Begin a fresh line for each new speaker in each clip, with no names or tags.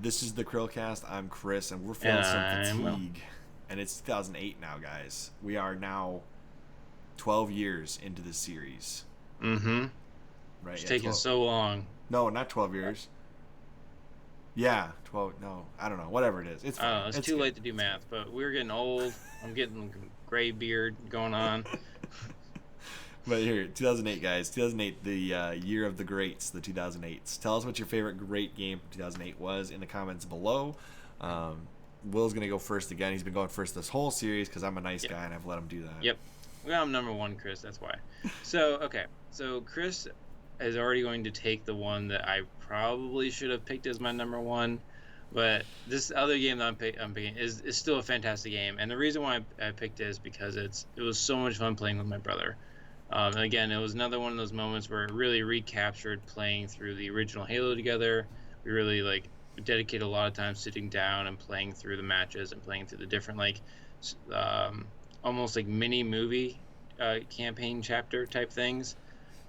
This is the Krillcast. I'm Chris, and we're feeling some fatigue. And it's 2008 now, guys. We are now 12 years into this series.
Mm-hmm.
Right?
It's
Yeah,
taking
12.
so long.
No, not 12 years. Yeah, 12. No, I don't know. Whatever it is. It's fine.
It's
It's
too
good.
late to do math, but we're getting old. I'm getting gray beard going on.
But here, 2008, guys. 2008, the year of the greats, the 2008s. Tell us what your favorite great game from 2008 was in the comments below. Will's going to go first again. He's been going first this whole series because I'm a nice guy and I've let him do that.
Yep. Well, I'm number one, Chris. That's why. So, okay. So, Chris is already going to take the one that I probably should have picked as my number one. But this other game that I'm picking is still a fantastic game. And the reason why I picked it is because it was so much fun playing with my brother. And again, it was another one of those moments where it really recaptured playing through the original Halo together. We really dedicated a lot of time sitting down and playing through the matches and playing through the different almost like mini movie campaign chapter type things.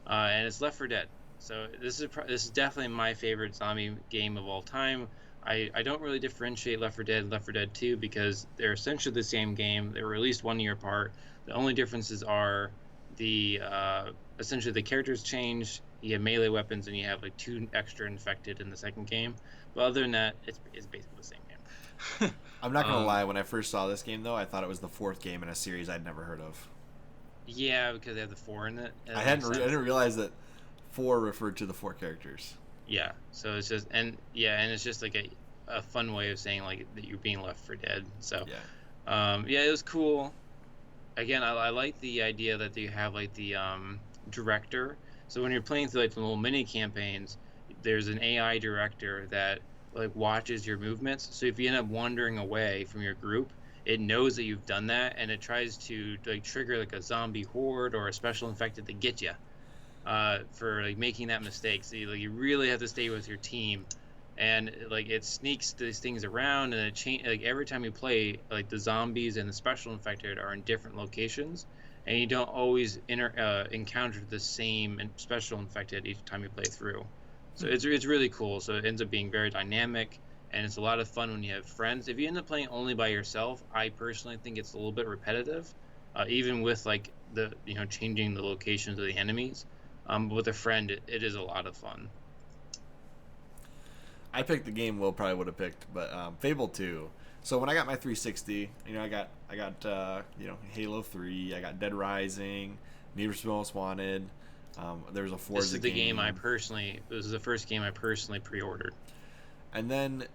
And it's Left 4 Dead. So this is definitely my favorite zombie game of all time. I don't really differentiate Left 4 Dead and Left 4 Dead 2 because they're essentially the same game. They were released 1 year apart. The only differences are essentially the characters change. You have melee weapons and you have 2 extra infected in the second game. But other than that, it's basically the same game.
I'm not gonna lie. When I first saw this game, though, I thought it was the 4th game in a series I'd never heard of.
Yeah, because they have the 4 in it.
I didn't realize that 4 referred to the 4 characters.
Yeah, so it's just and it's just like a fun way of saying that you're being Left 4 Dead. So it was cool. Again, I like the idea that you have the director. So when you're playing through the little mini campaigns, there's an AI director that watches your movements. So if you end up wandering away from your group, it knows that you've done that, and it tries to trigger a zombie horde or a special infected to get you for making that mistake. So you really have to stay with your team. And it sneaks these things around, and it every time you play, the zombies and the special infected are in different locations, and you don't always encounter the same special infected each time you play through. So it's really cool. So it ends up being very dynamic, and it's a lot of fun when you have friends. If you end up playing only by yourself, I personally think it's a little bit repetitive, even with the changing the locations of the enemies. But with a friend, it is a lot of fun.
I picked the game Will probably would have picked, but Fable 2. So when I got my 360, I got Halo 3, I got Dead Rising, Need for Speed Most Wanted. There was a Forza game.
This is the game this is the first game I personally pre-ordered.
And then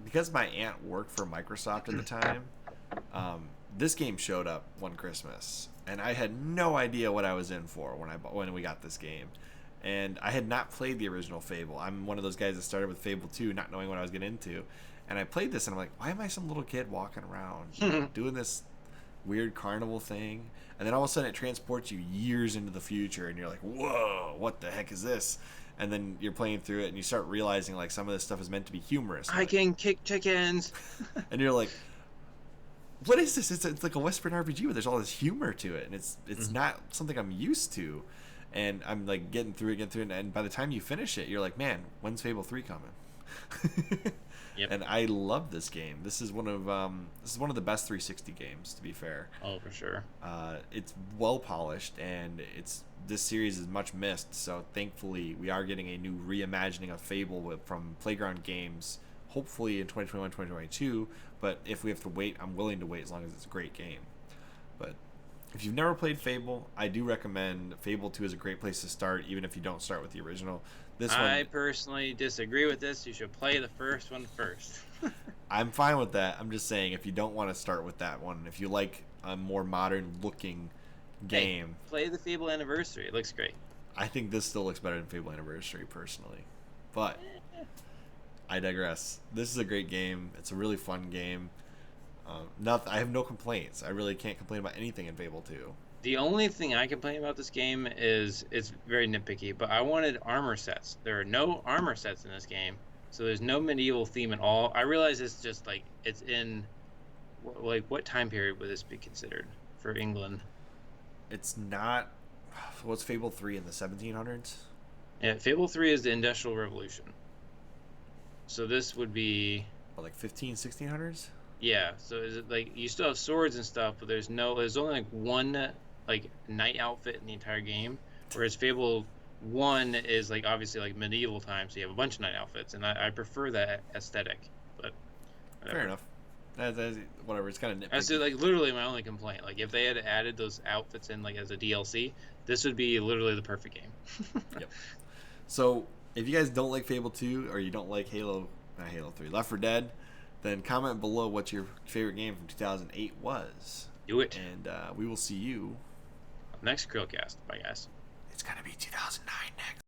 because my aunt worked for Microsoft at the time, this game showed up one Christmas, and I had no idea what I was in for when we got this game. And I had not played the original Fable. I'm one of those guys that started with Fable 2, not knowing what I was getting into. And I played this, and I'm like, why am I some little kid walking around doing this weird carnival thing? And then all of a sudden it transports you years into the future, and you're like, whoa, what the heck is this? And then you're playing through it, and you start realizing some of this stuff is meant to be humorous.
I can kick chickens.
And you're like, what is this? It's like a Western RPG, but there's all this humor to it, and it's not something I'm used to. And I'm getting through it, and by the time you finish it, you're like, man, when's Fable 3 coming?
Yep.
And I love this game. This is one of the best 360 games, to be fair.
Oh, for sure.
It's well polished, and this series is much missed. So thankfully, we are getting a new reimagining of Fable from Playground Games, hopefully in 2021, 2022. But if we have to wait, I'm willing to wait as long as it's a great game. But if you've never played Fable, I do recommend Fable 2 is a great place to start, even if you don't start with the original.
I personally disagree with this. You should play the first one first.
I'm fine with that. I'm just saying, if you don't want to start with that one, if you like a more modern-looking game...
Hey, play the Fable Anniversary. It looks great.
I think this still looks better than Fable Anniversary, personally. But I digress. This is a great game. It's a really fun game. I have no complaints. I really can't complain about anything in Fable 2.
The only thing I complain about this game is it's very nitpicky, but I wanted armor sets. There are no armor sets in this game, so there's no medieval theme at all. I realize it's just it's in what time period would this be considered for England?
It's not. What's Fable 3 in the 1700s?
Yeah, Fable 3 is the Industrial Revolution. So this would be
like 1600s.
Yeah. So is it like you still have swords and stuff, but there's only like one like knight outfit in the entire game, whereas Fable 1 is like obviously like medieval times, so you have a bunch of knight outfits, and I prefer that aesthetic. But whatever.
Fair enough. That's whatever. It's kind of nitpicky.
That's like literally my only complaint. Like if they had added those outfits in like as a DLC, this would be literally the perfect game.
Yep. So if you guys don't like Fable 2 or you don't like not Halo 3, Left 4 Dead, then comment below what your favorite game from 2008 was.
Do it.
And we will see you
next CHRILLCAST. Bye, guys.
It's gonna be 2009 next.